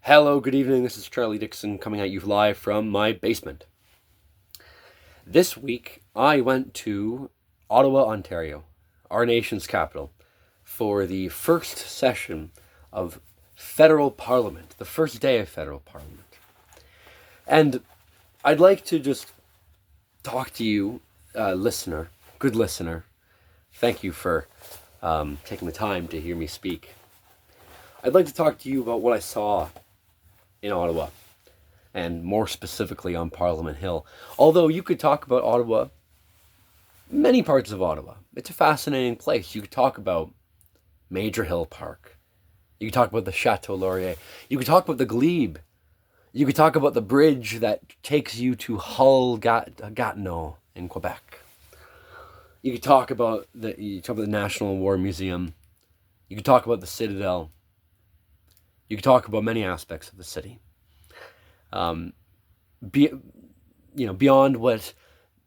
Hello, good evening. This is Charlie Dixon coming at you live from my basement. This week, I went to Ottawa, Ontario, our nation's capital, for the first session of federal parliament, the first day of federal parliament. And I'd like to just talk to you, listener, good listener. Thank you for taking the time to hear me speak. I'd like to talk to you about what I saw in Ottawa, and more specifically on Parliament Hill. Although you could talk about Ottawa, many parts of Ottawa. It's a fascinating place. You could talk about Major Hill Park. You could talk about the Chateau Laurier. You could talk about the Glebe. You could talk about the bridge that takes you to Hull-Gatineau in Quebec. You could talk about the National War Museum. You could talk about the Citadel. You could talk about many aspects of the city. Beyond what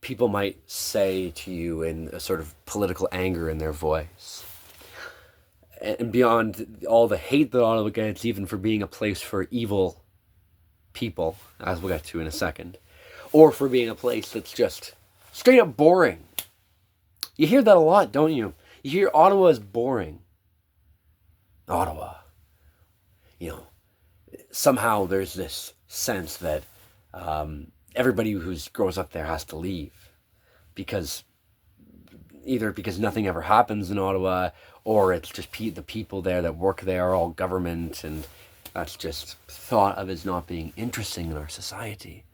people might say to you in a sort of political anger in their voice. And beyond all the hate that Ottawa gets, even for being a place for evil people, as we'll get to in a second. Or for being a place that's just straight up boring. You hear that a lot, don't you? You hear Ottawa is boring. Ottawa. Somehow there's this sense that everybody who grows up there has to leave either because nothing ever happens in Ottawa, or it's just the people there that work there are all government, and that's just thought of as not being interesting in our society.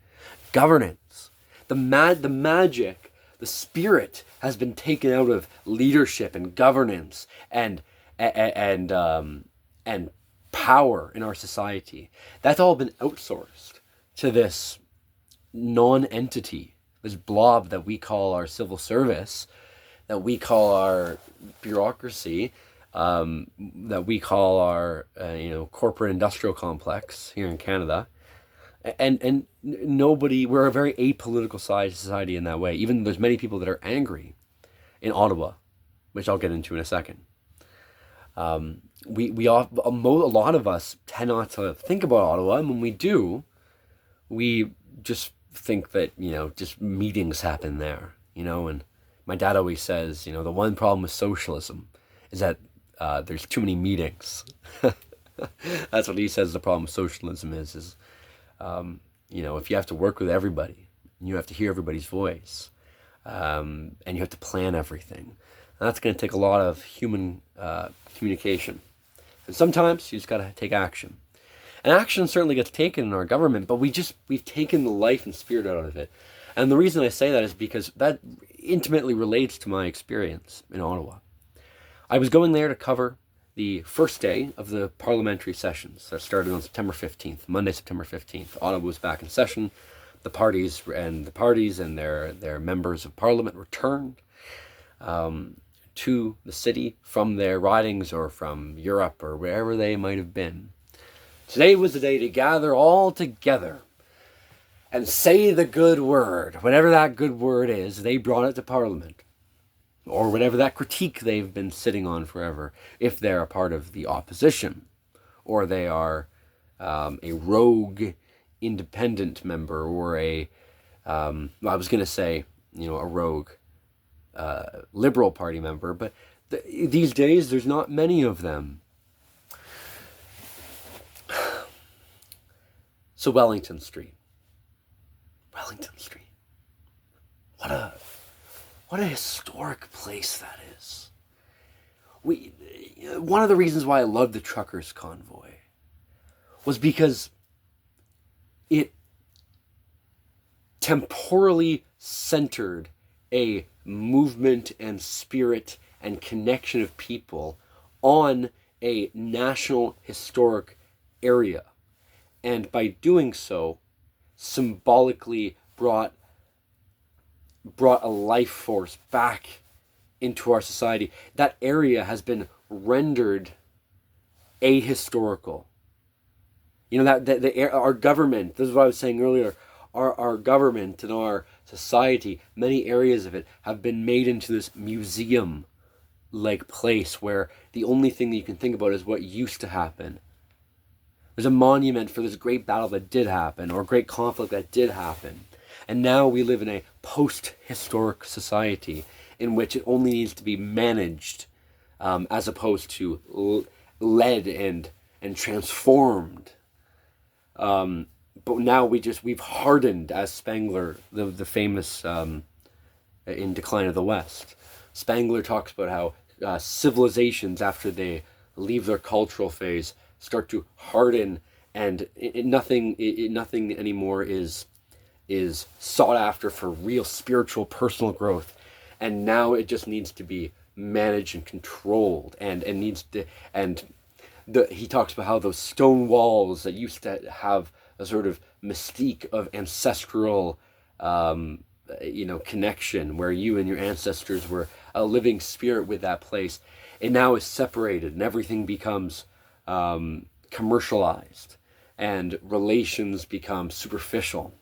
Governance, the magic, the spirit has been taken out of leadership and governance and power in our society. That's all been outsourced to this non-entity, this blob that we call our civil service, that we call our bureaucracy, that we call our corporate industrial complex here in Canada. And nobody, we're a very apolitical society in that way. Even there's many people that are angry in Ottawa, which I'll get into in a second. A lot of us tend not to think about Ottawa, and when we do, we just think that, just meetings happen there, and my dad always says, the one problem with socialism is that there's too many meetings. That's what he says the problem with socialism is if you have to work with everybody, you have to hear everybody's voice, and you have to plan everything. And that's going to take a lot of human communication. And sometimes you just got to take action. And action certainly gets taken in our government, but we've taken the life and spirit out of it. And the reason I say that is because that intimately relates to my experience in Ottawa. I was going there to cover the first day of the parliamentary sessions that started on September 15th, Monday, September 15th. Ottawa was back in session. The parties and their members of parliament returned to the city from their ridings or from Europe or wherever they might have been. Today was the day to gather all together and say the good word. Whatever that good word is, they brought it to Parliament. Or whatever that critique they've been sitting on forever, if they're a part of the opposition, or they are a rogue independent member, or a rogue Liberal Party member, but these days there's not many of them. So Wellington Street. What a historic place that is. One of the reasons why I loved the Truckers' Convoy was because it temporally centered a movement and spirit and connection of people on a national historic area. And by doing so, symbolically brought a life force back into our society. That area has been rendered ahistorical. Our government, this is what I was saying earlier, our government and our society, many areas of it have been made into this museum-like place where the only thing that you can think about is what used to happen. There's a monument for this great battle that did happen, or great conflict that did happen. And now we live in a post-historic society in which it only needs to be managed, as opposed to led and transformed. But now we've hardened, as Spengler, the famous in Decline of the West. Spengler talks about how civilizations, after they leave their cultural phase, start to harden, and nothing anymore is sought after for real spiritual personal growth, and now it just needs to be managed and controlled, and needs to, and he talks about how those stone walls that used to have a sort of mystique of ancestral connection, where you and your ancestors were a living spirit with that place, it now is separated, and everything becomes commercialized, and relations become superficial,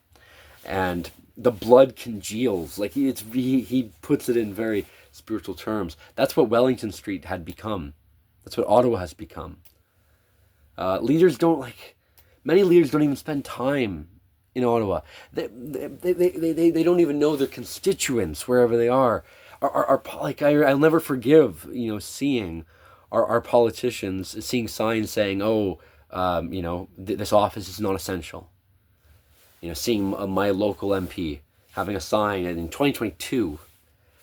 and the blood congeals. Like he puts it in very spiritual terms. That's what Wellington Street had become. That's what Ottawa has become. Many leaders don't even spend time in Ottawa. They don't even know their constituents wherever they are. I'll never forgive, seeing our politicians seeing signs saying, this office is not essential. Seeing my local MP having a sign in 2022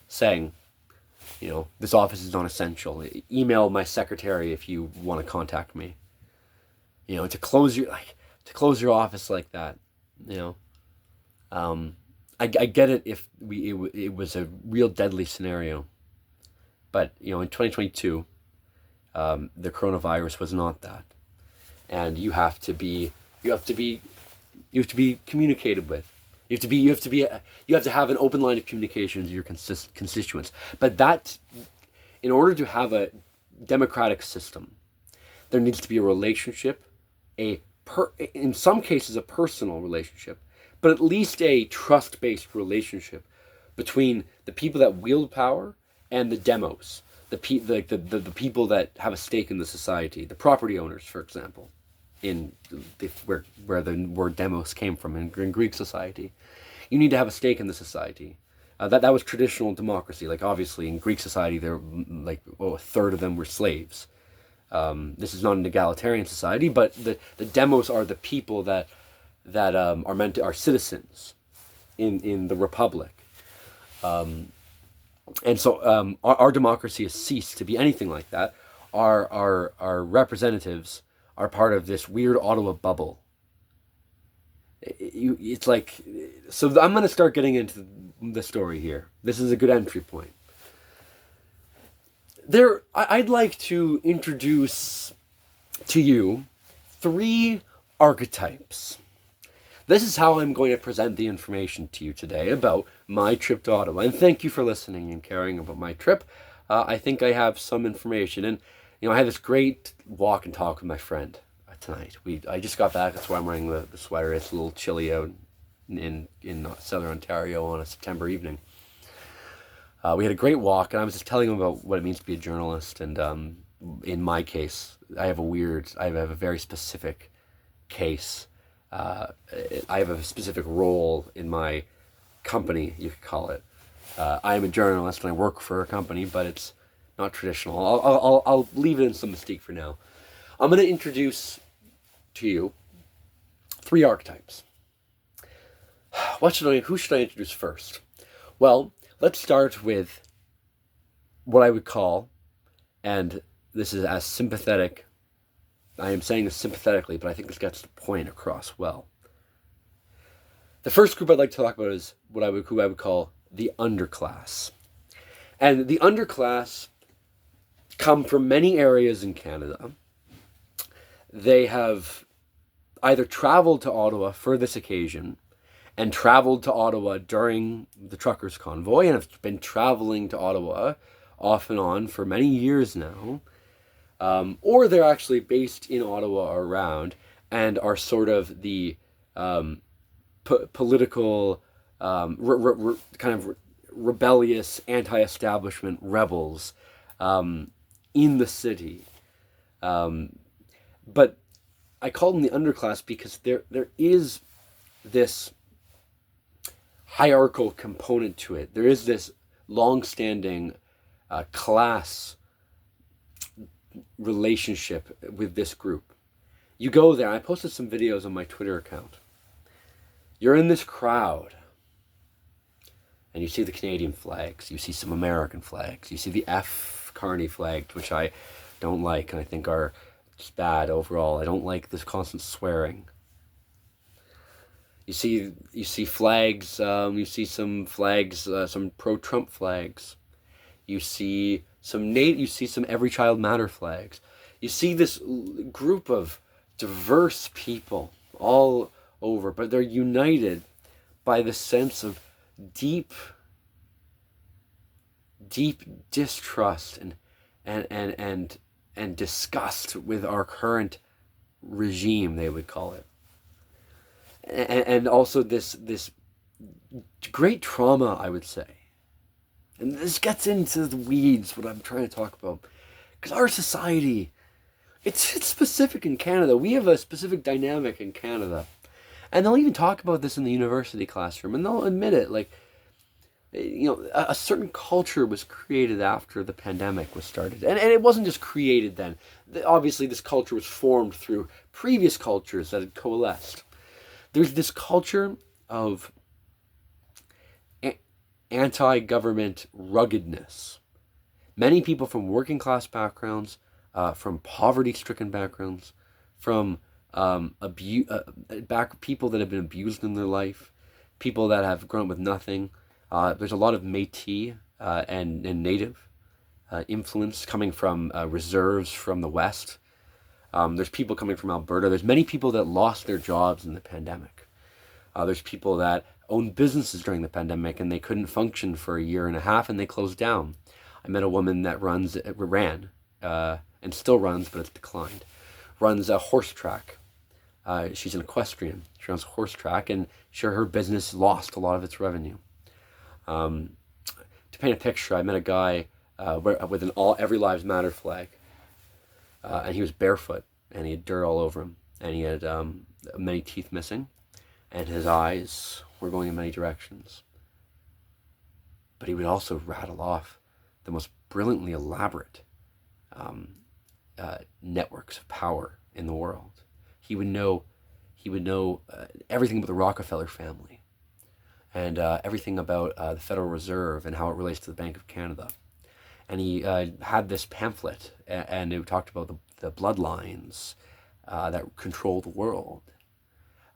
saying, this office is not essential. Email my secretary if you want to contact me. To close your office like that. I get it if it was a real deadly scenario, but in 2022, the coronavirus was not that, and you have to be communicated with. You have to have an open line of communication with your constituents. But that, in order to have a democratic system, there needs to be a relationship, in some cases a personal relationship, but at least a trust-based relationship between the people that wield power and the demos, the people that have a stake in the society, the property owners, for example, where the word demos came from in Greek society. You need to have a stake in the society. That was traditional democracy. Like, obviously in Greek society, there a third of them were slaves. This is not an egalitarian society, but the demos are the people that are citizens in the republic. And so our democracy has ceased to be anything like that. Our representatives are part of this weird Ottawa bubble. It's like, so I'm going to start getting into the story here. This is a good entry point. I'd like to introduce to you 3 archetypes. This is how I'm going to present the information to you today about my trip to Ottawa. And thank you for listening and caring about my trip. I think I have some information. And, I had this great walk and talk with my friend tonight. I just got back. That's why I'm wearing the sweater. It's a little chilly out in southern Ontario on a September evening. We had a great walk, and I was just telling him about what it means to be a journalist. And in my case, I have a very specific case. I have a specific role in my company, you could call it. I am a journalist and I work for a company, but it's not traditional. I'll leave it in some mystique for now. I'm going to introduce to you 3 archetypes. Who should I introduce first? Well, let's start with what I would call, and this is as sympathetic, I am saying this sympathetically, but I think this gets the point across well. The first group I'd like to talk about is who I would call the underclass. And the underclass come from many areas in Canada. They have either traveled to Ottawa for this occasion and traveled to Ottawa during the truckers' convoy and have been traveling to Ottawa off and on for many years now. Or they're actually based in Ottawa or around and are sort of the political, kind of rebellious, anti-establishment rebels in the city. But I call them the underclass because there is this hierarchical component to it. There is this long-standing class relationship with this group. You go there. I posted some videos on my Twitter account. You're in this crowd, and you see the Canadian flags. You see some American flags. You see the F Carney flags, which I don't like and I think are just bad overall. I don't like this constant swearing. You see flags. You see some flags, some pro-Trump flags. You see some Every Child Matter flags. You see this group of diverse people all over, but they're united by the sense of deep distrust and disgust with our current regime, they would call it, and also this great trauma, I would say. And this gets into the weeds, what I'm trying to talk about, because our society, it's specific in Canada. We have a specific dynamic in Canada, and they'll even talk about this in the university classroom, and they'll admit it. Like, a certain culture was created after the pandemic was started, and it wasn't just created then. Obviously, this culture was formed through previous cultures that had coalesced. There's this culture of anti-government ruggedness. Many people from working class backgrounds, from poverty-stricken backgrounds, from people that have been abused in their life, people that have grown up with nothing. There's a lot of Métis and Native influence coming from reserves from the West. There's people coming from Alberta. There's many people that lost their jobs in the pandemic. There's people that owned businesses during the pandemic and they couldn't function for a year and a half and they closed down. I met a woman that ran, and still runs, but it's declined, runs a horse track. She's an equestrian. She runs a horse track, and her business lost a lot of its revenue. To paint a picture, I met a guy with an Every Lives Matter flag, and he was barefoot, and he had dirt all over him, and he had many teeth missing, and his eyes were going in many directions. But he would also rattle off the most brilliantly elaborate networks of power in the world. He would know everything about the Rockefeller family, and everything about the Federal Reserve and how it relates to the Bank of Canada. And he had this pamphlet, and it talked about the bloodlines that control the world.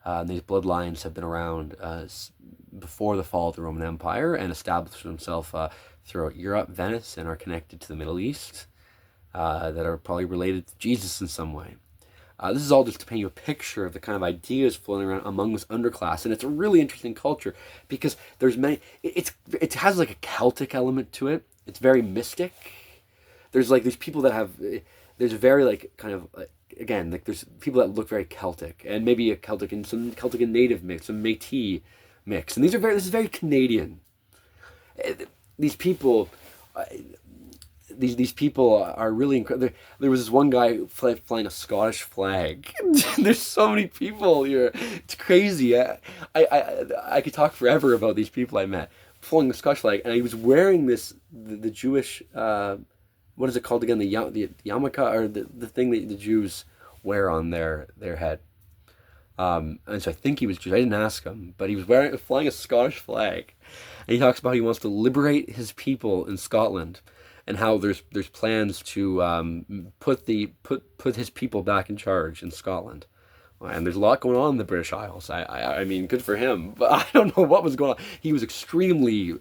And these bloodlines have been around before the fall of the Roman Empire and established themselves throughout Europe, Venice, and are connected to the Middle East, that are probably related to Jesus in some way. This is all just to paint you a picture of the kind of ideas floating around among this underclass, and it's a really interesting culture because there's many. It has like a Celtic element to it. It's very mystic. There's people that have. There's a very again, there's people that look very Celtic, and maybe a Celtic and some Celtic and Native mix, some Métis mix, and this is very Canadian. These people. These people are really incredible. There was this one guy flying a Scottish flag. There's so many people here. It's crazy. I could talk forever about these people I met flying the Scottish flag, and he was wearing the Jewish what is it called again? The yarmulke, or the thing that the Jews wear on their head. And so I think he was Jewish. I didn't ask him, but he was flying a Scottish flag, and he talks about how he wants to liberate his people in Scotland. And how there's plans to put his people back in charge in Scotland, and there's a lot going on in the British Isles. I mean, good for him, but I don't know what was going on. He was extremely.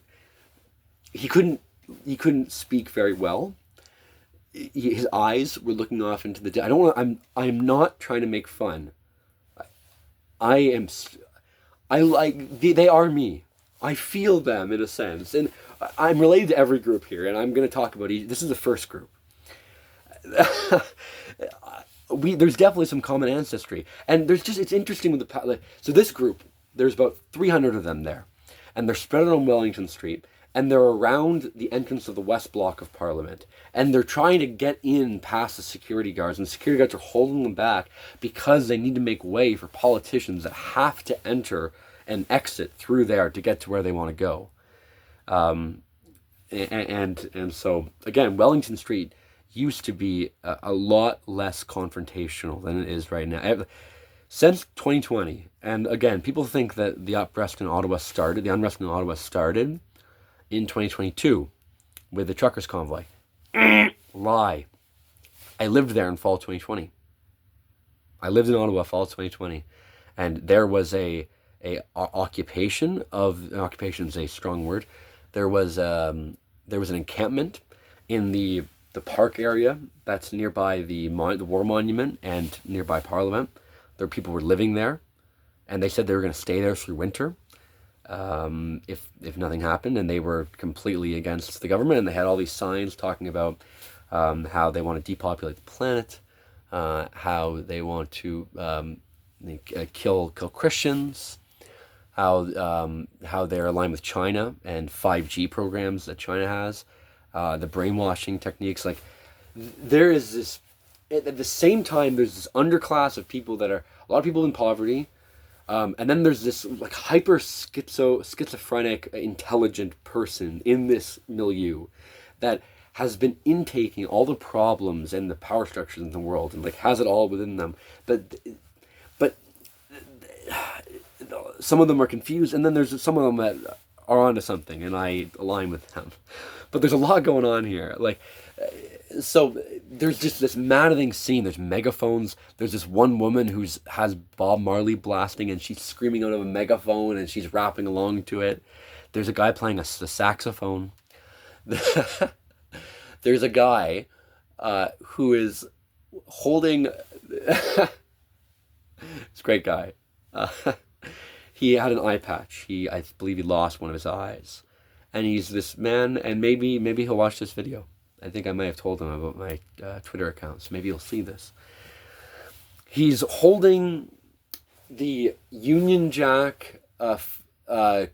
He couldn't speak very well. His eyes were looking off into the. I don't want. I'm not trying to make fun. They are me. I feel them in a sense, and I'm related to every group here, and I'm going to talk about each. This is the first group. There's definitely some common ancestry, and it's interesting with so this group, there's about 300 of them there, and they're spread out on Wellington Street, and they're around the entrance of the West Block of Parliament, and they're trying to get in past the security guards, and the security guards are holding them back because they need to make way for politicians that have to enter and exit through there to get to where they want to go. And so again, Wellington Street used to be a lot less confrontational than it is right now. Since 2020, and again, people think that the unrest in Ottawa started in 2022 with the truckers' convoy. Lie. I lived there in fall 2020. I lived in Ottawa fall 2020, and there was an occupation is a strong word. There was an encampment in the park area that's nearby the War Monument and nearby Parliament. There people were living there, and they said they were going to stay there through winter if nothing happened, and they were completely against the government, and they had all these signs talking about how they want to depopulate the planet, how they want to kill Christians, how they're aligned with China and 5G programs that China has, the brainwashing techniques. Like, there is this, at the same time, there's this underclass of people that are, a lot of people in poverty, and then there's this like hyper schizophrenic, intelligent person in this milieu that has been intaking all the problems and the power structures in the world and like has it all within them. But some of them are confused, and then there's some of them that are onto something, and I align with them. But there's a lot going on here. Like, so there's just this maddening scene. There's megaphones. There's this one woman has Bob Marley blasting, and she's screaming out of a megaphone, and she's rapping along to it. There's a guy playing the saxophone. There's a guy who is holding... It's a great guy. He had an eye patch. I believe he lost one of his eyes. And he's this man, and maybe he'll watch this video. I think I might have told him about my Twitter account, so maybe he'll see this. He's holding the Union Jack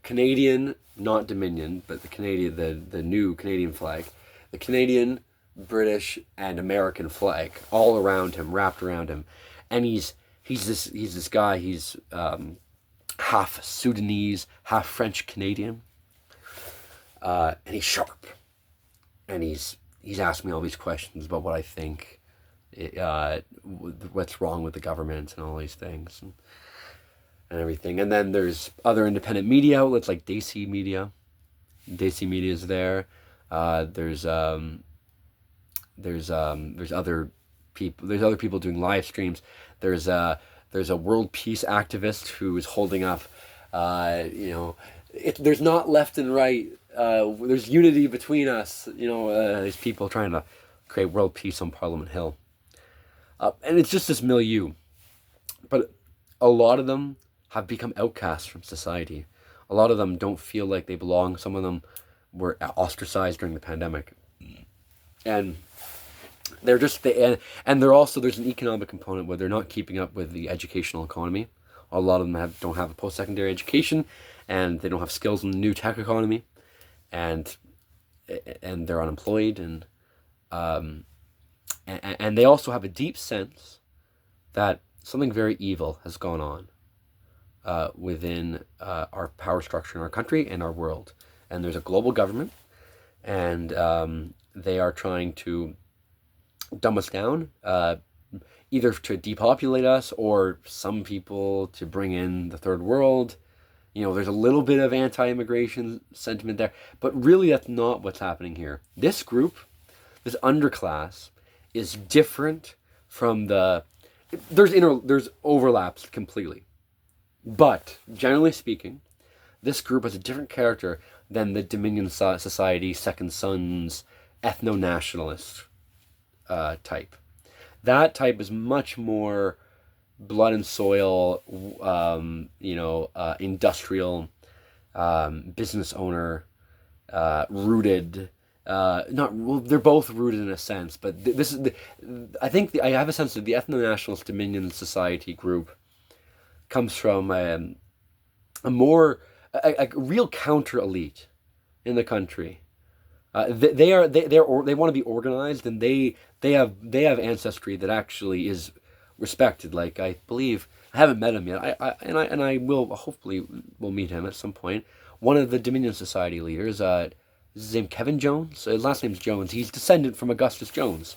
Canadian, not Dominion, but the Canadian, the new Canadian flag, the Canadian, British, and American flag all around him, wrapped around him, and he's this guy. He's half Sudanese, half French Canadian, and he's sharp, and he's asked me all these questions about what I think, what's wrong with the government and all these things and everything. And then there's other independent media outlets like Desi Media. Desi Media is there. There's other people. There's other people doing live streams. There's a world peace activist who is holding up. There's not left and right. There's unity between us. These people trying to create world peace on Parliament Hill. And it's just this milieu. But a lot of them have become outcasts from society. A lot of them don't feel like they belong. Some of them were ostracized during the pandemic. And they're just, and they're also, there's an economic component where they're not keeping up with the educational economy. A lot of them don't have a post-secondary education, and they don't have skills in the new tech economy, and they're unemployed, and they also have a deep sense that something very evil has gone on within our power structure in our country and our world. And there's a global government, and they are trying to dumb us down, either to depopulate us or some people to bring in the third world. There's a little bit of anti-immigration sentiment there, but really that's not what's happening here. This group, this underclass, is different from there's overlaps completely. But generally speaking, this group has a different character than the Dominion Society, Second Sons, ethno-nationalist type. That type is much more blood and soil, industrial, business owner, rooted. They're both rooted in a sense, but I have a sense that the ethno-nationalist Dominion Society group comes from a real counter elite in the country. They want to be organized, and they have ancestry that actually is respected. Like, I believe, I haven't met him yet. I will, hopefully will meet him at some point. One of the Dominion Society leaders, is his name Kevin Jones? His last name's Jones. He's descendant from Augustus Jones,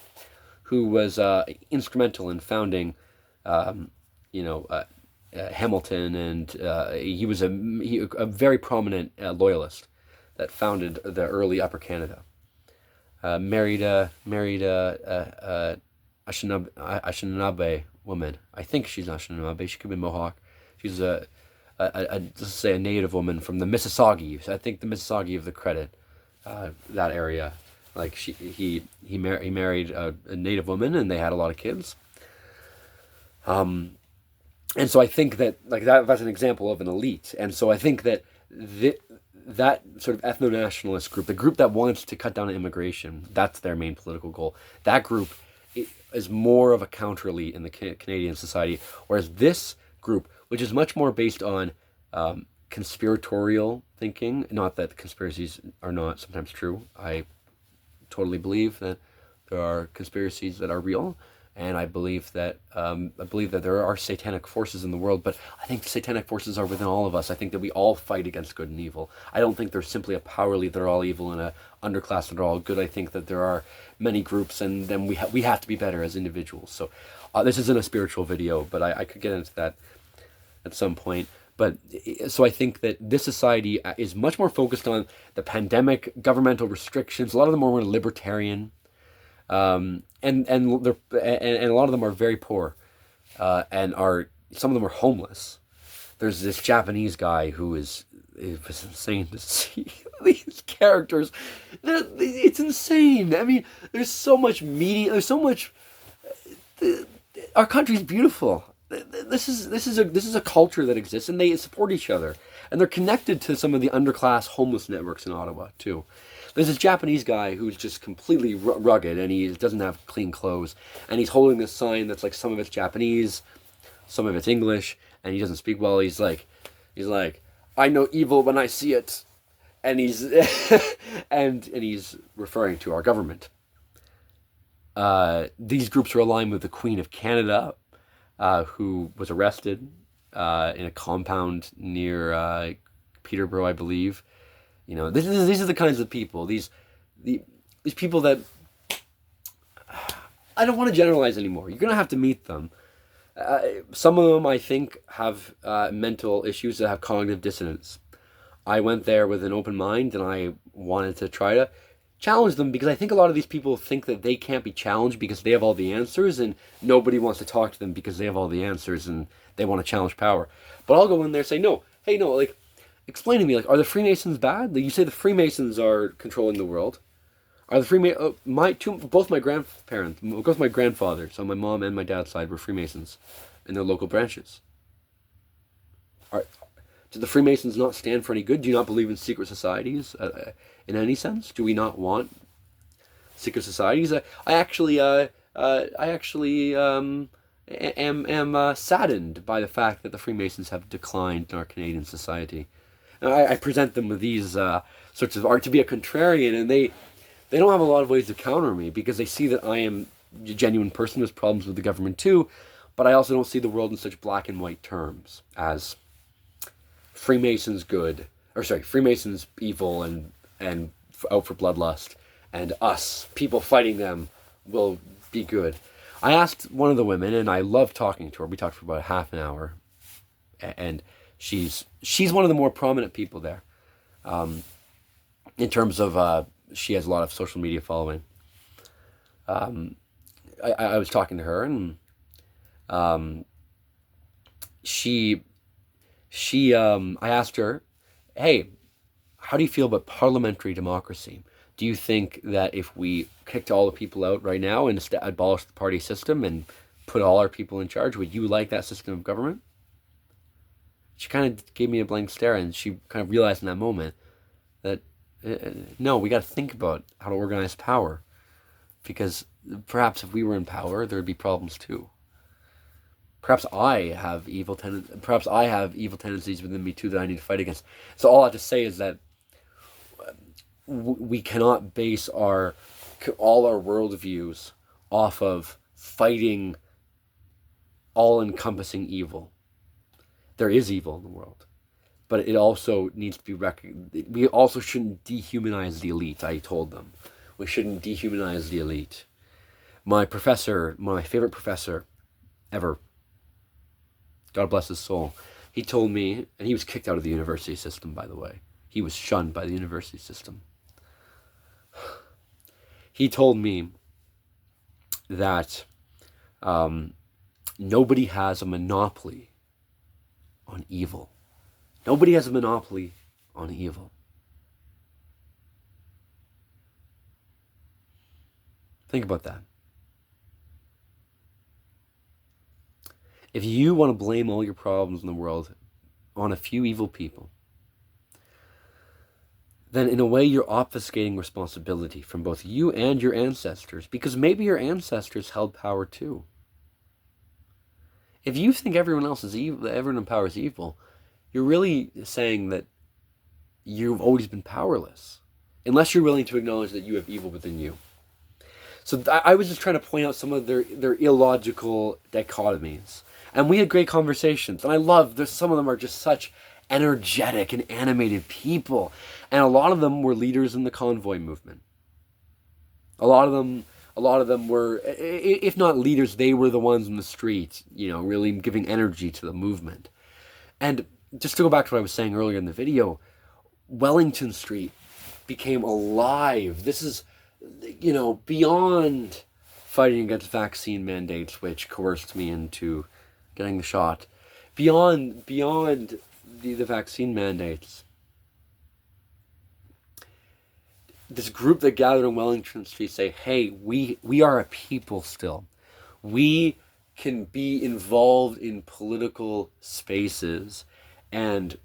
who was instrumental in founding, you know, Hamilton, and he was a very prominent loyalist that founded the early Upper Canada. Married a Anishinaabe woman. I think she's Anishinaabe. She could be Mohawk. She's let's say a native woman from the Mississauga. I think the Mississauga give the credit, that area. Like, he married a native woman, and they had a lot of kids. And so I think that, like, that's an example of an elite. And so I think that that sort of ethno-nationalist group, the group that wants to cut down on immigration, that's their main political goal. That group is more of a counter-elite in the Canadian society, whereas this group, which is much more based on conspiratorial thinking, not that conspiracies are not sometimes true. I totally believe that there are conspiracies that are real, and I believe that there are satanic forces in the world, but I think satanic forces are within all of us. I think that we all fight against good and evil. I don't think there's simply a power elite that are all evil and a underclass that are all good. I think that there are many groups, and then we have to be better as individuals. So this isn't a spiritual video, but I could get into that at some point. But so I think that this society is much more focused on the pandemic, governmental restrictions. A lot of them are more libertarian. And a lot of them are very poor, and some of them are homeless. There's this Japanese guy who it was insane to see these characters. It's insane. I mean, there's so much media. There's so much. Our country's beautiful. This is a culture that exists, and they support each other, and they're connected to some of the underclass homeless networks in Ottawa too. There's this Japanese guy who's just completely rugged, and he doesn't have clean clothes, and he's holding this sign that's like, some of it's Japanese, some of it's English, and he doesn't speak well. He's like, I know evil when I see it, and he's and he's referring to our government. These groups are aligned with the Queen of Canada, who was arrested in a compound near Peterborough, I believe. You know, these are the kinds of people. These people that I don't want to generalize anymore. You're gonna have to meet them. Some of them, I think, have mental issues that have cognitive dissonance. I went there with an open mind, and I wanted to try to challenge them, because I think a lot of these people think that they can't be challenged because they have all the answers, and nobody wants to talk to them because they have all the answers, and they want to challenge power. But I'll go in there and say, no, hey, no, like, explain to me, like, are the Freemasons bad? Like, you say the Freemasons are controlling the world. Are the Freemasons... both my grandparents, both my grandfathers on my mom and my dad's side were Freemasons in their local branches. Do the Freemasons not stand for any good? Do you not believe in secret societies in any sense? Do we not want secret societies? I actually am saddened by the fact that the Freemasons have declined in our Canadian society. I present them with these sorts of art to be a contrarian, and they don't have a lot of ways to counter me, because they see that I am a genuine person who has problems with the government too, but I also don't see the world in such black and white terms as Freemasons good, Freemasons evil and out for bloodlust, and us, people fighting them, will be good. I asked one of the women, and I loved talking to her. We talked for about half an hour, and she's one of the more prominent people there, in terms of she has a lot of social media following. I was talking to her, and I asked her, hey, how do you feel about parliamentary democracy? Do you think that if we kicked all the people out right now and abolished the party system and put all our people in charge, would you like that system of government? She kind of gave me a blank stare, and she kind of realized in that moment that, no, we got to think about how to organize power, because perhaps if we were in power, there would be problems too. Perhaps I have evil tendencies within me too that I need to fight against. So all I have to say is that we cannot base all our worldviews off of fighting all-encompassing evil. There is evil in the world, but it also needs to be recognized. We also shouldn't dehumanize the elite. I told them we shouldn't dehumanize the elite. My professor, my favorite professor ever, God bless his soul, he told me, and he was kicked out of the university system, by the way. He was shunned by the university system. He told me that nobody has a monopoly on evil. Nobody has a monopoly on evil. Think about that. If you want to blame all your problems in the world on a few evil people, then in a way you're obfuscating responsibility from both you and your ancestors, because maybe your ancestors held power too. If you think everyone else is evil, that everyone in power is evil, you're really saying that you've always been powerless, unless you're willing to acknowledge that you have evil within you. So I was just trying to point out some of their illogical dichotomies. And we had great conversations. And I love, some of them are just such energetic and animated people. And a lot of them were leaders in the convoy movement. A lot of them were, if not leaders, they were the ones in the street, really giving energy to the movement. And just to go back to what I was saying earlier in the video, Wellington Street became alive. This is, beyond fighting against vaccine mandates, which coerced me into getting the shot. Beyond the vaccine mandates, this group that gathered on Wellington Street say, hey, we are a people still. We can be involved in political spaces and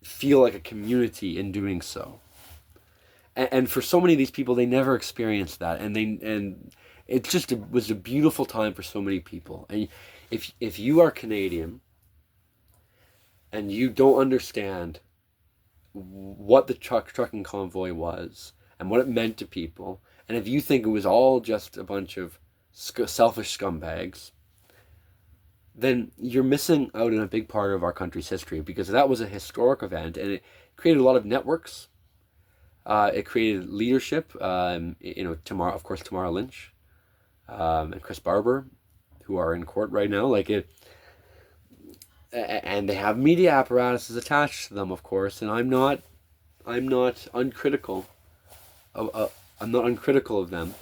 feel like a community in doing so. And for so many of these people, they never experienced that, and it was a beautiful time for so many people. And if you are Canadian and you don't understand what the trucking convoy was and what it meant to people, and if you think it was all just a bunch of selfish scumbags, then you're missing out on a big part of our country's history, because that was a historic event, and it created a lot of networks. It created leadership. Tamara Lynch and Chris Barber, who are in court right now, and they have media apparatuses attached to them, of course. And I'm not uncritical I'm not uncritical of them.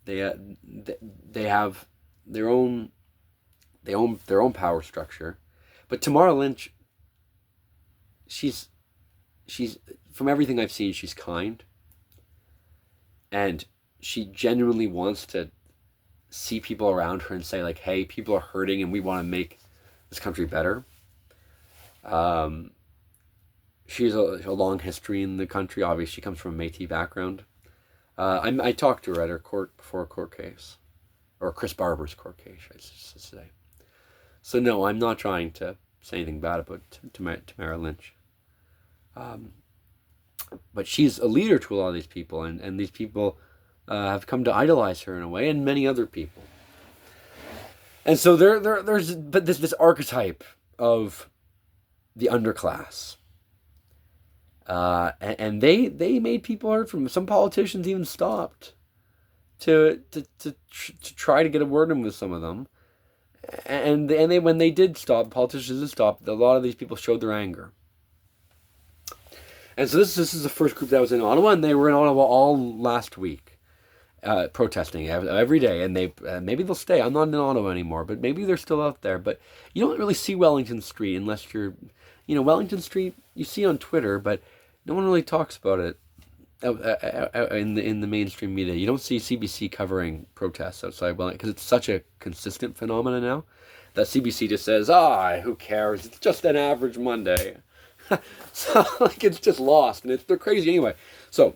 They have their own power structure, but Tamara Lynch, she's from everything I've seen, she's kind, and she genuinely wants to see people around her and say, like, hey, people are hurting and we want to make this country better. She has a long history in the country. Obviously, she comes from a Métis background. I talked to her at her before a court case, or Chris Barber's court case, I should say. So no, I'm not trying to say anything bad about Tamara Lynch. But she's a leader to a lot of these people, and these people have come to idolize her in a way, and many other people. And so there's this archetype of the underclass. And they made people hurt from. Some politicians even stopped to try to get a word in with some of them, and they when they did stop, politicians did stop. A lot of these people showed their anger. And so this is the first group that was in Ottawa, and they were in Ottawa all last week, protesting every day. And they maybe they'll stay. I'm not in Ottawa anymore, but maybe they're still out there. But you don't really see Wellington Street unless you're, Wellington Street you see on Twitter, but no one really talks about it in the mainstream media. You don't see CBC covering protests outside Wellington because it's such a consistent phenomenon now that CBC just says, who cares? It's just an average Monday. So it's just lost, and they're crazy anyway. So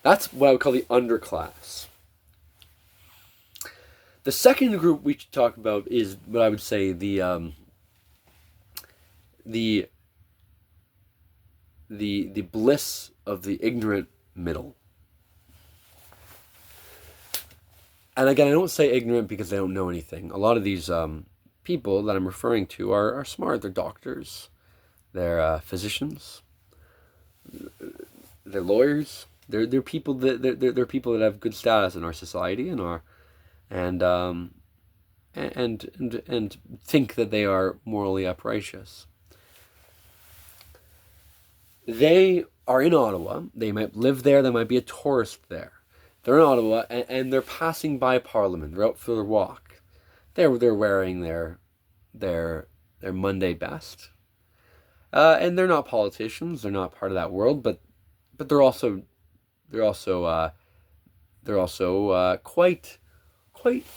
that's what I would call the underclass. The second group we should talk about is what I would say the the bliss of the ignorant middle. And again, I don't say ignorant because they don't know anything. A lot of these people that I'm referring to are smart. They're doctors, they're physicians, they're lawyers. They're people that they're people that have good status in our society and and think that they are morally uprighteous. They are in Ottawa. They might live there. They might be a tourist there. They're in Ottawa and they're passing by Parliament. They're out for their walk. They're wearing their Monday best, and they're not politicians. They're not part of that world, but they're also quite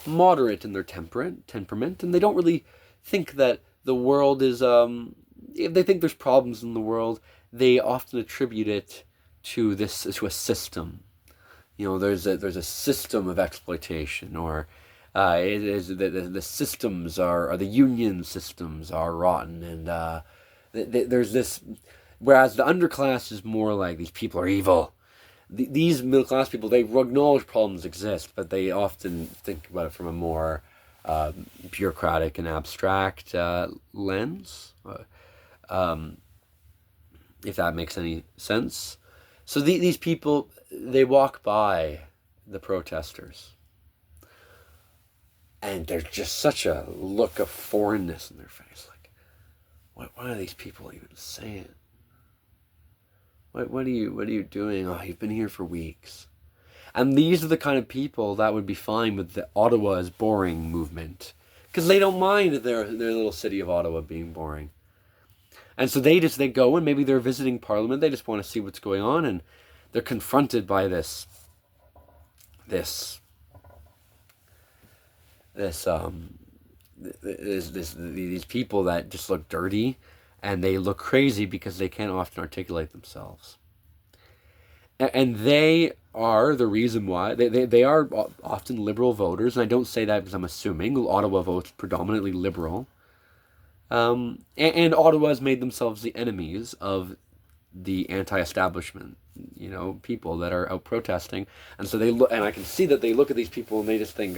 moderate in their temperament, and they don't really think that the world is if they think there's problems in the world, they often attribute it to a system. There's a system of exploitation, or it is the systems are the union systems are rotten, and there's this. Whereas the underclass is more like these people are evil. These middle class people, they acknowledge problems exist, but they often think about it from a more bureaucratic and abstract lens, if that makes any sense. So these people, they walk by the protesters, and there's just such a look of foreignness in their face. Like, what are these people even saying? What are you doing? Oh, you've been here for weeks. And these are the kind of people that would be fine with the Ottawa is boring movement, because they don't mind their little city of Ottawa being boring. And so they go, and maybe they're visiting Parliament. They just want to see what's going on, and they're confronted by these people that just look dirty, and they look crazy because they can't often articulate themselves. And they are the reason why they are often liberal voters, and I don't say that because I'm assuming. Ottawa votes predominantly liberal. And Ottawa has made themselves the enemies of the anti-establishment, people that are out protesting. And so they look, and I can see that they look at these people and they just think,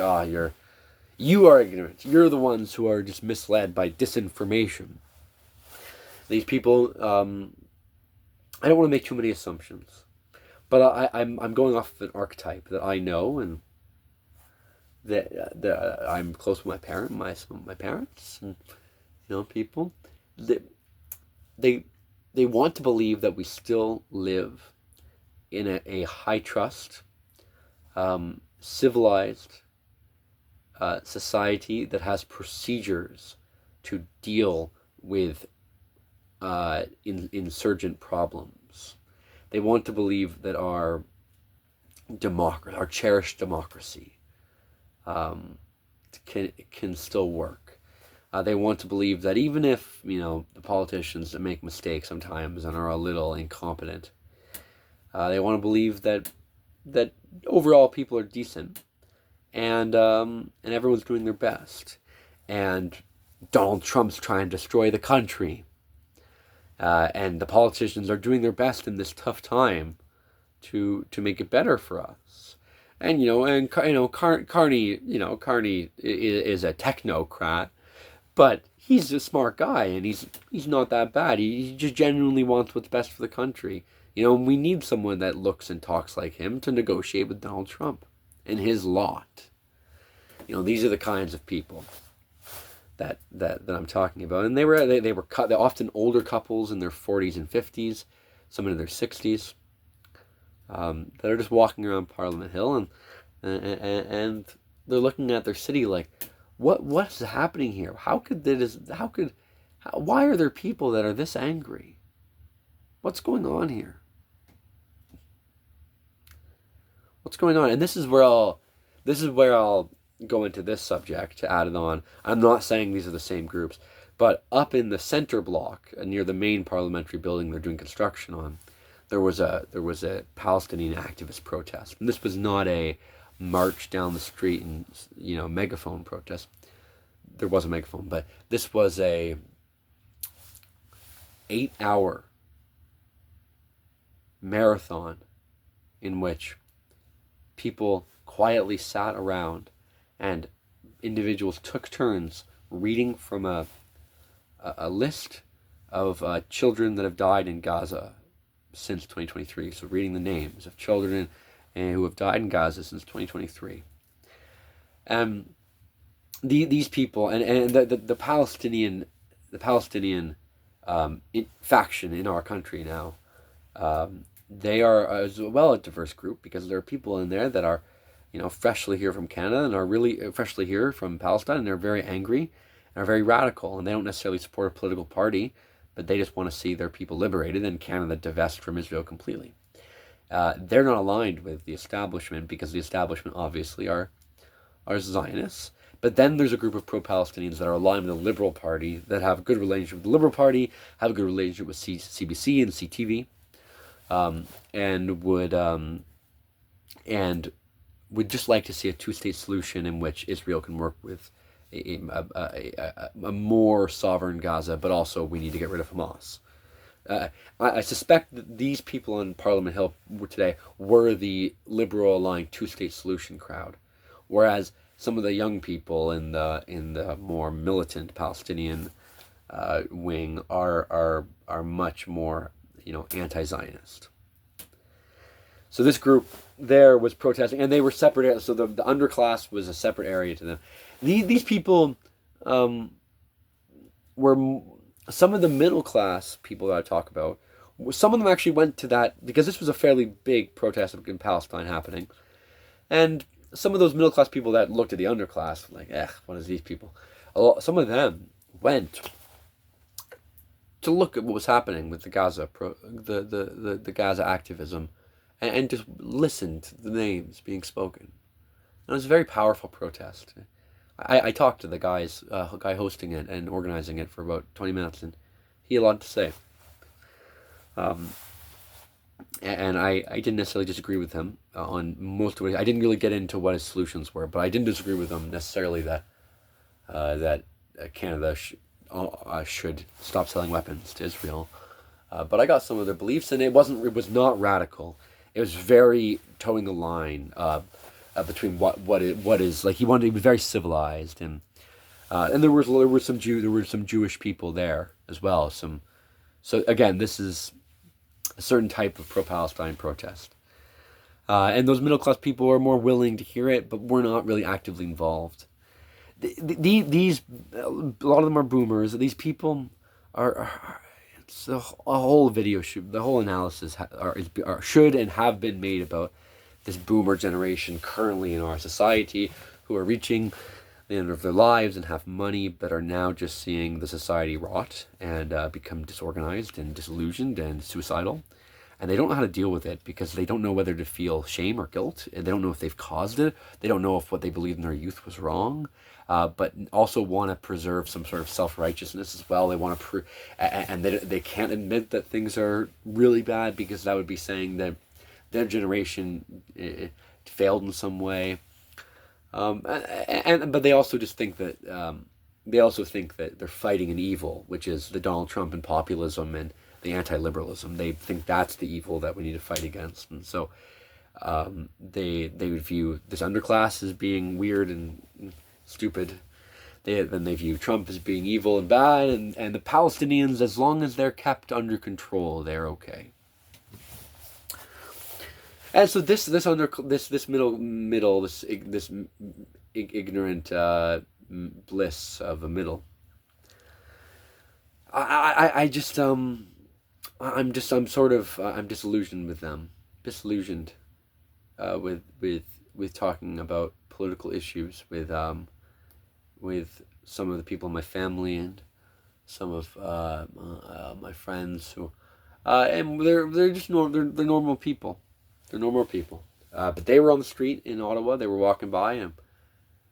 you are ignorant. You're the ones who are just misled by disinformation. These people, I don't want to make too many assumptions, but I'm going off of an archetype that I know, and that I'm close with my parents, and people, they want to believe that we still live in a high trust, civilized society that has procedures to deal with insurgent problems. They want to believe that our cherished democracy, can still work. They want to believe that even if the politicians make mistakes sometimes and are a little incompetent, they want to believe that overall people are decent, and everyone's doing their best, and Donald Trump's trying to destroy the country. And the politicians are doing their best in this tough time to make it better for us. And Carney is a technocrat, but he's a smart guy, and he's not that bad. He just genuinely wants what's best for the country. And we need someone that looks and talks like him to negotiate with Donald Trump and his lot. These are the kinds of people that I'm talking about, and they're often older couples in their 40s and 50s, some in their 60s, that are just walking around Parliament Hill, and they're looking at their city like, what's happening here? Why are there people that are this angry? What's going on here? What's going on? And this is where I'll go into this subject to add it on. I'm not saying these are the same groups, but up in the center block near the main parliamentary building they're doing construction on, there was a Palestinian activist protest, and this was not a march down the street and megaphone protest. There was a megaphone, but this was a 8-hour marathon in which people quietly sat around and individuals took turns reading from a list of children that have died in Gaza since 2023. So reading the names of children who have died in Gaza since 2023. These people and the Palestinian faction in our country now, they are as well a diverse group, because there are people in there that are, freshly here from Canada and are really freshly here from Palestine, and they're very angry and are very radical, and they don't necessarily support a political party, but they just want to see their people liberated and Canada divest from Israel completely. They're not aligned with the establishment, because the establishment obviously are Zionists. But then there's a group of pro-Palestinians that are aligned with the Liberal Party, that have a good relationship with the Liberal Party, have a good relationship with CBC and CTV, and would just like to see a two-state solution in which Israel can work with a more sovereign Gaza, but also we need to get rid of Hamas. I suspect that these people on Parliament Hill today were the liberal-aligned two-state solution crowd, whereas some of the young people in the more militant Palestinian wing are much more anti-Zionist. So this group there was protesting, and they were separate. So the underclass was a separate area to them. These people were some of the middle class people that I talk about. Some of them actually went to that, because this was a fairly big protest in Palestine happening, and some of those middle class people that looked at the underclass like, what is these people? Some of them went to look at what was happening with the Gaza the Gaza activism, and just listened to the names being spoken. And it was a very powerful protest. I talked to the guy hosting it and organizing it for about 20 minutes, and he had a lot to say. And I didn't necessarily disagree with him on most of it. I didn't really get into what his solutions were, but I didn't disagree with him necessarily that Canada should stop selling weapons to Israel. But I got some of their beliefs, and it was not radical. It was very towing the line between what is like. He was very civilized, and there were some Jewish people there as well. So again, this is a certain type of pro-Palestine protest. And those middle-class people are more willing to hear it, but we're not really actively involved. These, a lot of them are boomers. These people it's a whole video shoot. The whole analysis should and have been made about this boomer generation currently in our society, who are reaching the end of their lives and have money, but are now just seeing the society rot and become disorganized and disillusioned and suicidal. And they don't know how to deal with it, because they don't know whether to feel shame or guilt. And they don't know if they've caused it. They don't know if what they believed in their youth was wrong, but also want to preserve some sort of self-righteousness as well. They want to and they can't admit that things are really bad, because that would be saying that their generation failed in some way. But they also just think that they're fighting an evil, which is the Donald Trump and populism and the anti-liberalism. They think that's the evil that we need to fight against, and so they would view this underclass as being weird and stupid. Then they view Trump as being evil and bad, and the Palestinians, as long as they're kept under control, they're okay. And so this ignorant bliss of a middle. I'm disillusioned with them. Disillusioned with talking about political issues with some of the people in my family and some of my friends who and they're just they're normal people. They're normal people. But they were on the street in Ottawa. They were walking by, and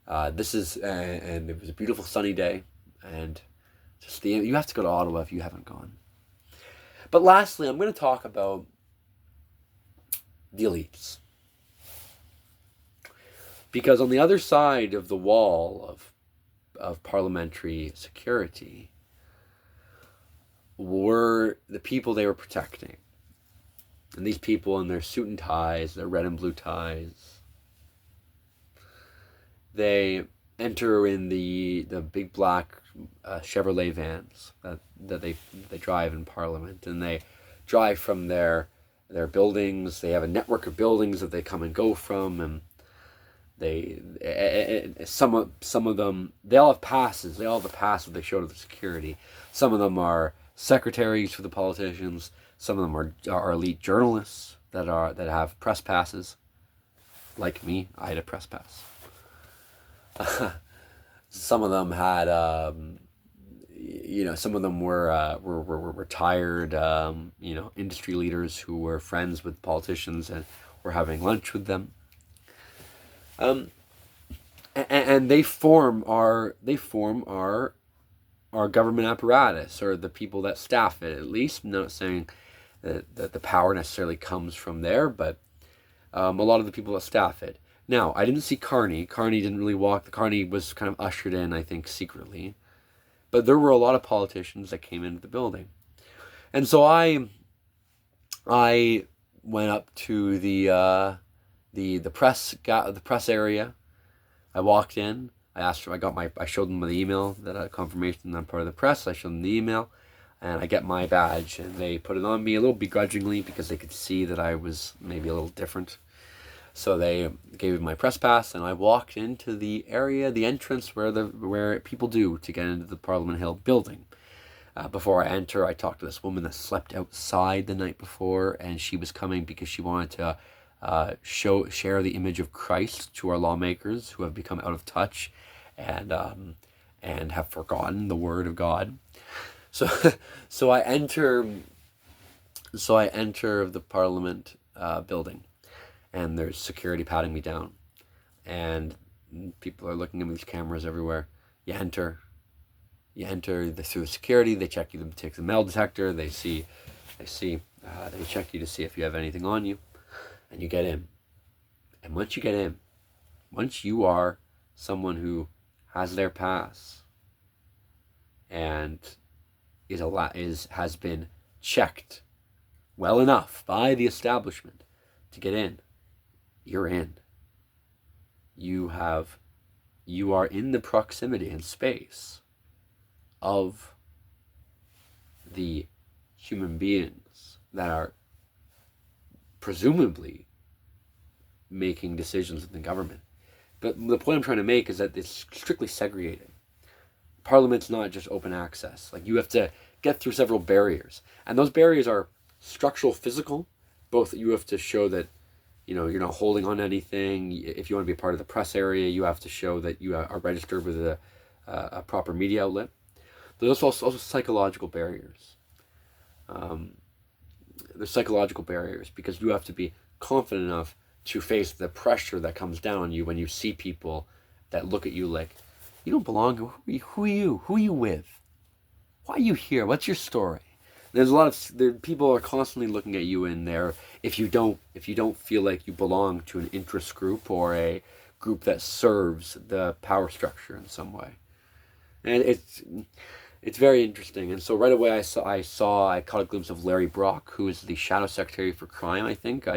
and it was a beautiful sunny day, and you have to go to Ottawa if you haven't gone. But lastly, I'm going to talk about the elites. Because on the other side of the wall of parliamentary security were the people they were protecting. And these people in their suit and ties, their red and blue ties, they enter in the big black Chevrolet vans that they drive in Parliament, and they drive from their buildings. They have a network of buildings that they come and go from, and some of them, they all have passes. They all have a pass that they show to the security. Some of them are secretaries for the politicians. Some of them are elite journalists that have press passes. Like me, I had a press pass. Some of them had, some of them were retired, industry leaders who were friends with politicians and were having lunch with them. And they form our government apparatus, or the people that staff it. At least, I'm not saying that the power necessarily comes from there, but a lot of the people that staff it. Now, I didn't see Carney. Carney didn't really walk. Carney was kind of ushered in, I think, secretly. But there were a lot of politicians that came into the building. And so I went up to the press area. I walked in. I showed them the email, that confirmation that I'm part of the press. I showed them the email, and I get my badge, and they put it on me a little begrudgingly because they could see that I was maybe a little different. So they gave me my press pass, and I walked into the area, the entrance where people do to get into the Parliament Hill building. Before I enter, I talked to this woman that slept outside the night before, and she was coming because she wanted to share the image of Christ to our lawmakers who have become out of touch and have forgotten the Word of God. So I enter the Parliament building. And there's security patting me down, and people are looking at me with cameras everywhere. You enter through the security. They check you. They take the metal detector. They check you to see if you have anything on you, and you get in. And once you get in, once you are someone who has their pass and has been checked well enough by the establishment to get in, you're in. You are in the proximity and space of the human beings that are presumably making decisions in the government. But the point I'm trying to make is that it's strictly segregated. Parliament's not just open access. Like, you have to get through several barriers. And those barriers are structural, physical. Both, you have to show that you're not holding on to anything. If you want to be a part of the press area, you have to show that you are registered with a proper media outlet. There's also psychological barriers. There's psychological barriers because you have to be confident enough to face the pressure that comes down on you when you see people that look at you like, you don't belong. Who are you? Who are you with? Why are you here? What's your story? There's a lot of people are constantly looking at you in there if you don't feel like you belong to an interest group or a group that serves the power structure in some way. And it's very interesting. And so right away I caught a glimpse of Larry Brock, who is the Shadow Secretary for Crime, I think.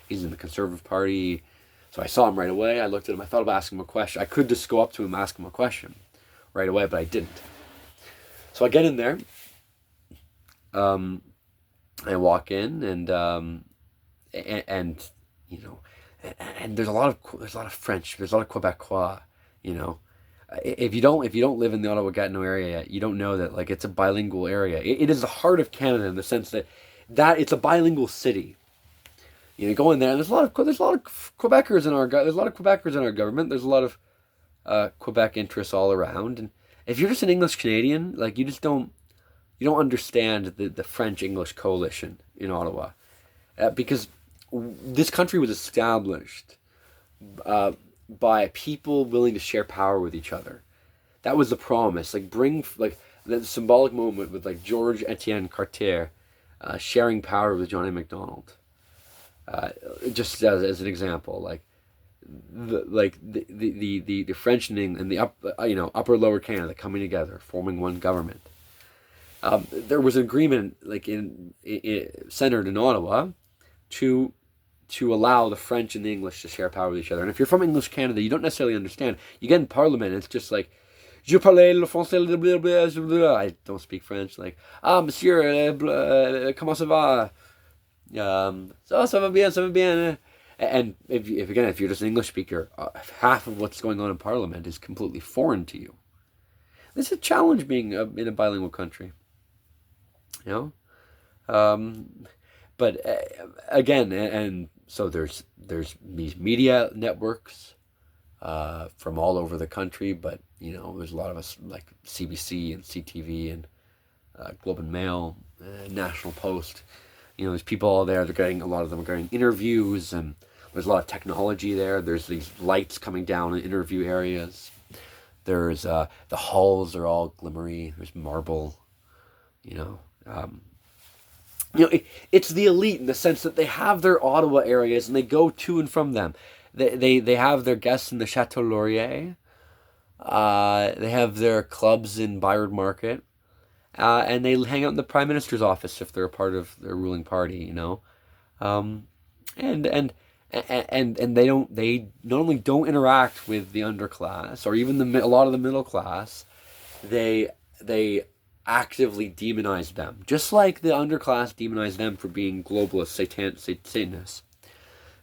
He's in the Conservative Party. So I saw him right away. I looked at him. I thought of asking him a question. I could just go up to him and ask him a question right away, but I didn't. So I get in there. I walk in, and there's a lot of French. There's a lot of Quebecois. If you don't live in the Ottawa Gatineau area, you don't know that, like, it's a bilingual area. It is the heart of Canada in the sense that it's a bilingual city. You go in there, and there's a lot of Quebecers in our government. There's a lot of Quebec interests all around, and if you're just an English Canadian, like, you don't understand the French-English coalition in Ottawa, because this country was established by people willing to share power with each other. That was the promise. Bring the symbolic moment with George Etienne Cartier sharing power with John A. Macdonald. Just as an example, the French and the upper lower Canada coming together, forming one government. There was an agreement centered in Ottawa to allow the French and the English to share power with each other. And if you're from English Canada, you don't necessarily understand. You get in Parliament, and it's just like, je parle le français, blah, blah, blah, blah. I don't speak French. Like, monsieur, comment ça va? Ça va bien, ça va bien. And if you're just an English speaker, half of what's going on in Parliament is completely foreign to you. This is a challenge being in a bilingual country. You know? But again, and so there's these media networks from all over the country, but there's a lot of us like CBC and CTV and Globe and Mail, National Post. There's people all there. A lot of them are getting interviews, and there's a lot of technology there. There's these lights coming down in interview areas. There's the halls are all glimmery. There's marble. It's the elite in the sense that they have their Ottawa areas and they go to and from them. They have their guests in the Chateau Laurier. They have their clubs in Byward Market. And they hang out in the Prime Minister's office if they're a part of their ruling party, and they not only don't interact with the underclass or even a lot of the middle class, they actively demonize them, just like the underclass demonized them for being globalist Satanists.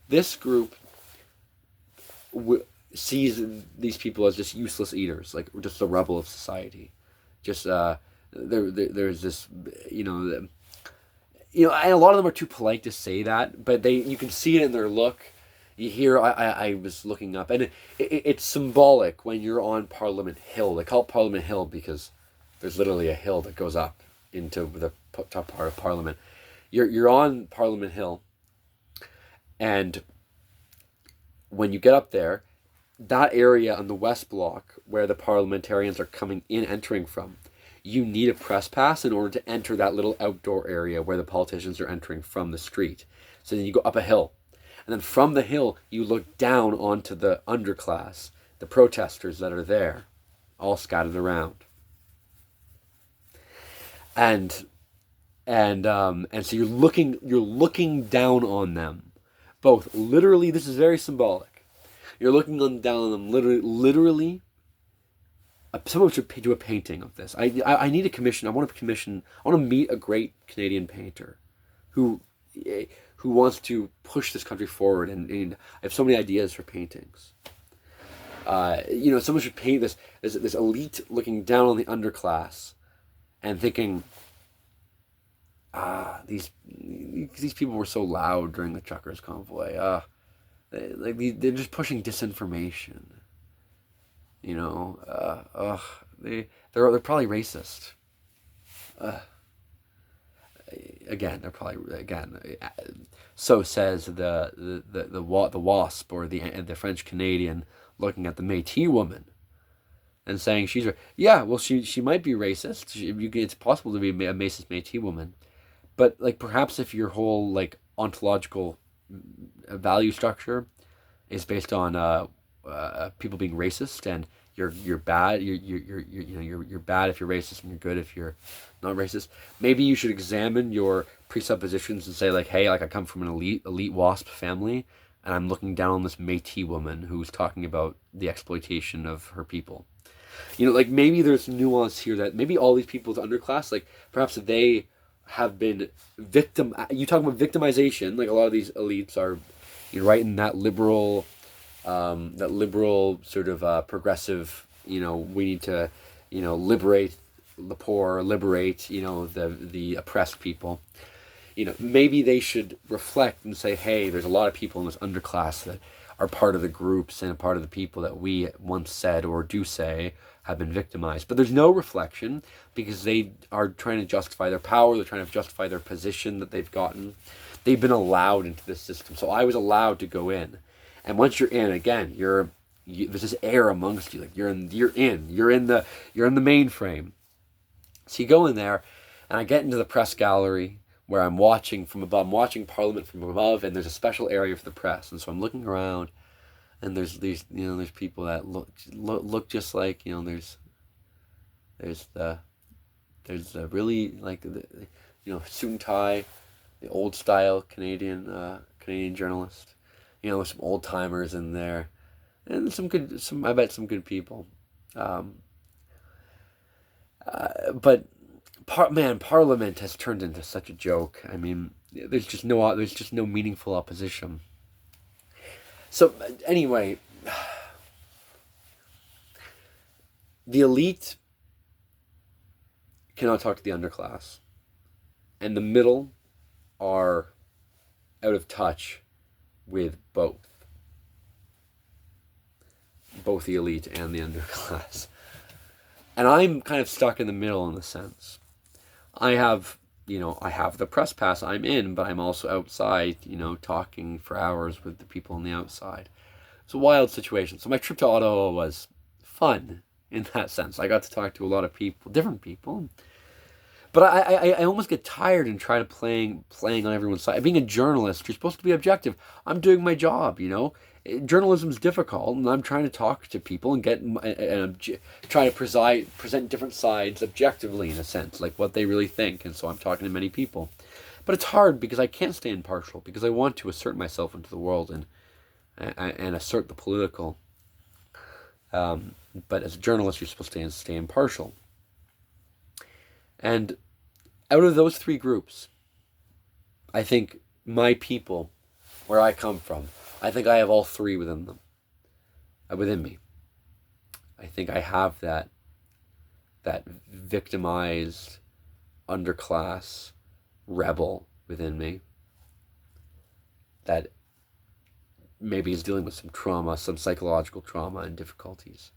This group sees these people as just useless eaters, like just the rubble of society. Just there's this, and a lot of them are too polite to say that, but you can see it in their look. You hear, I was looking up, and it's symbolic when you're on Parliament Hill. They call it Parliament Hill because there's literally a hill that goes up into the top part of Parliament. You're on Parliament Hill, and when you get up there, that area on the West Block where the parliamentarians are entering from, you need a press pass in order to enter that little outdoor area where the politicians are entering from the street. So then you go up a hill. And then from the hill, you look down onto the underclass, the protesters that are there, all scattered around. And so you're looking down on them. Both literally, this is very symbolic. You're looking down on them literally. Someone should do a painting of this. I need a commission. I want to meet a great Canadian painter who wants to push this country forward, and I have so many ideas for paintings. Someone should paint this elite looking down on the underclass and thinking, these people were so loud during the truckers' convoy. They're just pushing disinformation. They're probably racist. So says the WASP or the French Canadian looking at the Métis woman and saying she might be racist. It's possible to be a racist Métis woman, but like perhaps if your whole like ontological value structure is based on people being racist, and you're bad. You're bad if you're racist, and you're good if you're not racist. Maybe you should examine your presuppositions and say like, hey, like I come from an elite WASP family, and I'm looking down on this Métis woman who's talking about the exploitation of her people. Maybe there's nuance here that maybe all these people's underclass, like perhaps they have been you talk about victimization, like a lot of these elites are, right in that liberal sort of progressive, we need to, liberate the poor, liberate, the oppressed people. Maybe they should reflect and say, hey, there's a lot of people in this underclass that are part of the groups and part of the people that we once said or do say have been victimized. But there's no reflection because they are trying to justify their power. They're trying to justify their position that they've gotten. They've been allowed into this system. So I was allowed to go in. And once you're in, again, there's this air amongst you. Like you're in the mainframe. So you go in there, and I get into the press gallery where I'm watching from above. I'm watching Parliament from above, and there's a special area for the press. And so I'm looking around, and there's these, there's people that look just like, there's the really like the suit and tie. the old style Canadian journalist. With some old timers in there, and I bet some good people. Um, but Parliament has turned into such a joke. I mean, there's just no meaningful opposition. So anyway, the elite cannot talk to the underclass, and the middle are out of touch with both the elite and the underclass. And I'm kind of stuck in the middle in a sense. I have the press pass, I'm in, but I'm also outside, talking for hours with the people on the outside. It's a wild situation. So my trip to Ottawa was fun in that sense. I got to talk to a lot of people, different people. But I almost get tired and try to playing on everyone's side. Being a journalist, you're supposed to be objective. I'm doing my job, Journalism's difficult, and I'm trying to talk to people and try to present different sides objectively, in a sense, like what they really think. And so I'm talking to many people. But it's hard because I can't stay impartial, because I want to assert myself into the world and assert the political. But as a journalist, you're supposed to stay impartial. And out of those three groups, I think my people, where I come from, I think I have all three within me. I think I have that victimized, underclass, rebel within me that maybe is dealing with some trauma, some psychological trauma and difficulties.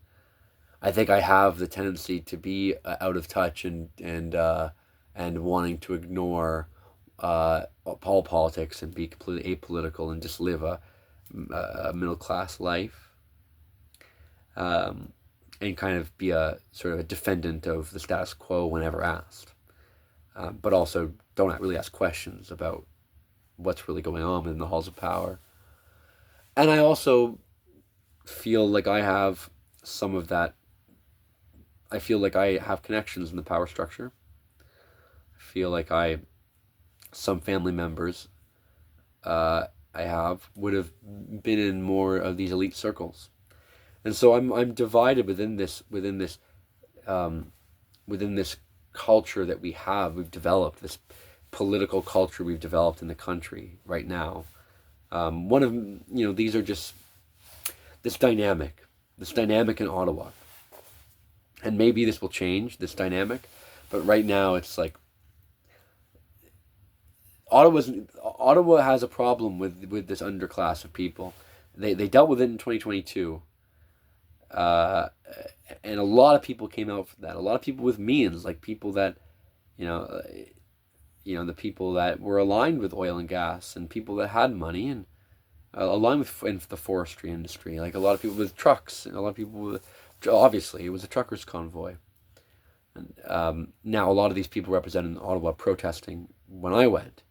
I think I have the tendency to be out of touch and wanting to ignore all politics and be completely apolitical and just live a middle class life, and kind of be a sort of a defendant of the status quo whenever asked, but also don't really ask questions about what's really going on in the halls of power. And I also feel like I have some of that. I feel like I have connections in the power structure. I feel like some family members I would have been in more of these elite circles, and so I'm divided within this culture that we've developed, this political culture we've developed in the country right now. These are just this dynamic in Ottawa. And maybe this will change, this dynamic, but right now it's like Ottawa has a problem with this underclass of people. They dealt with it in 2022, and a lot of people came out for that. A lot of people with means, like people that, the people that were aligned with oil and gas, and people that had money and aligned with the forestry industry. Like a lot of people with trucks, and a lot of people with. Obviously, it was a truckers' convoy. And now a lot of these people represented Ottawa protesting when I went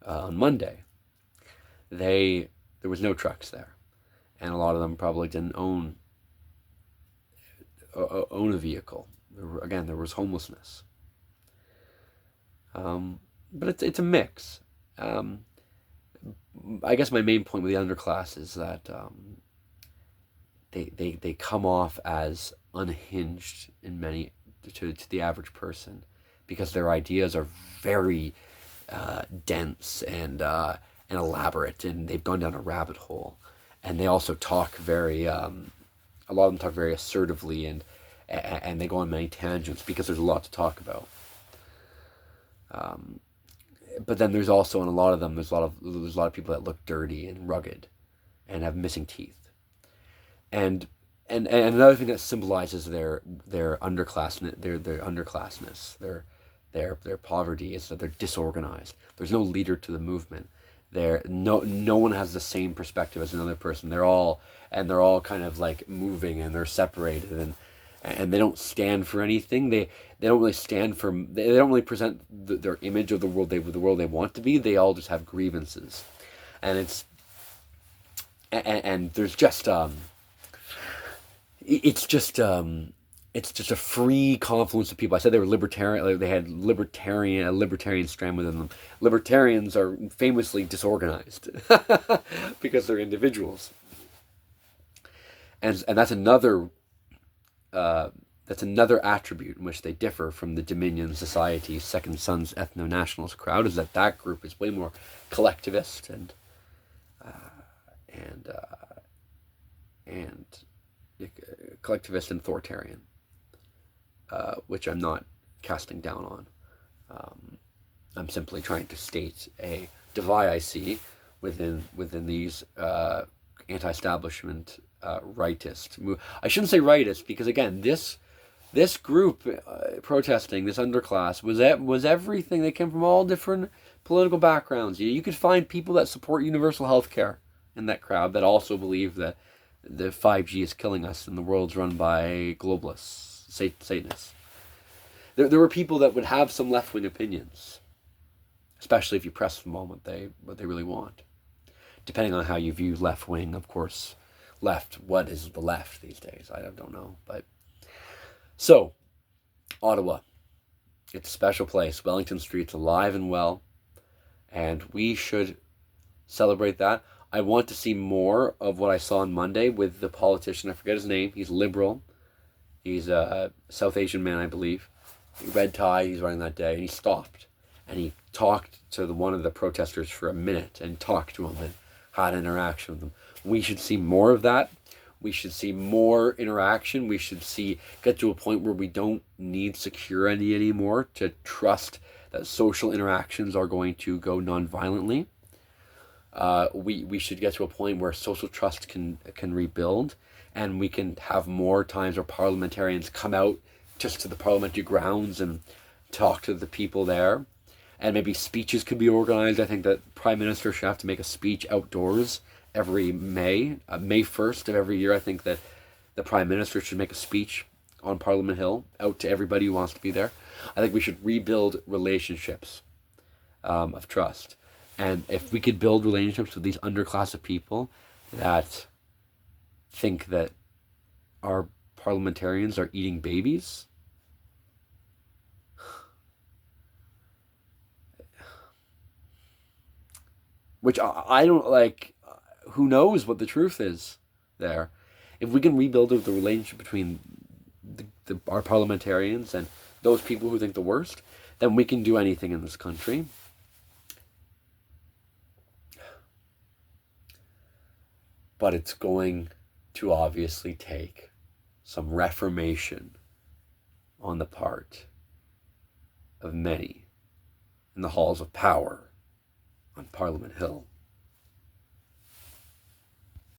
on Monday. There was no trucks there, and a lot of them probably didn't own a vehicle. There was homelessness. But it's a mix. I guess my main point with the underclass is that they come off as unhinged in many to the average person, because their ideas are very dense and elaborate, and they've gone down a rabbit hole, and they also talk very a lot of them talk very assertively, and they go on many tangents because there's a lot to talk about. But then there's also, in a lot of them, there's a lot of people that look dirty and rugged and have missing teeth. And another thing that symbolizes their underclassness, their poverty, is that they're disorganized. There's no leader to the movement. No one has the same perspective as another person. They're all kind of like moving, and they're separated, and they don't stand for anything. They don't really stand for. They don't really present their image of the world they want to be. They all just have grievances, and there's just it's it's just a free confluence of people. I said they were libertarian. Like they had a libertarian strand within them. Libertarians are famously disorganized because they're individuals, and that's another attribute in which they differ from the Dominion Society, Second Sons, ethno-nationalist crowd, is that group is way more collectivist and collectivist and authoritarian, which I'm not casting down on. I'm simply trying to state a divide I see within these anti-establishment rightist. I shouldn't say rightist because again, this group protesting, this underclass, was everything. They came from all different political backgrounds. You could find people that support universal health care in that crowd that also believe that the 5G is killing us and the world's run by globalists, Satanists. There were people that would have some left-wing opinions, especially if you press them on what they really want. Depending on how you view left-wing, of course. What is the left these days? I don't know. But so, Ottawa. It's a special place. Wellington Street's alive and well. And we should celebrate that. I want to see more of what I saw on Monday with the politician. I forget his name. He's liberal. He's a South Asian man, I believe. Red tie, he's running that day. And he stopped. And he talked to one of the protesters for a minute and talked to him and had an interaction with them. We should see more of that. We should see more interaction. We should get to a point where we don't need security anymore to trust that social interactions are going to go non-violently. We should get to a point where social trust can rebuild, and we can have more times where parliamentarians come out just to the parliamentary grounds and talk to the people there. And maybe speeches could be organized. I think that Prime Minister should have to make a speech outdoors every May 1st of every year. I think that the Prime Minister should make a speech on Parliament Hill out to everybody who wants to be there. I think we should rebuild relationships of trust. And if we could build relationships with these underclass of people that think that our parliamentarians are eating babies, which I don't like, who knows what the truth is there. If we can rebuild the relationship between our parliamentarians and those people who think the worst, then we can do anything in this country. But it's going to obviously take some reformation on the part of many in the halls of power on Parliament Hill.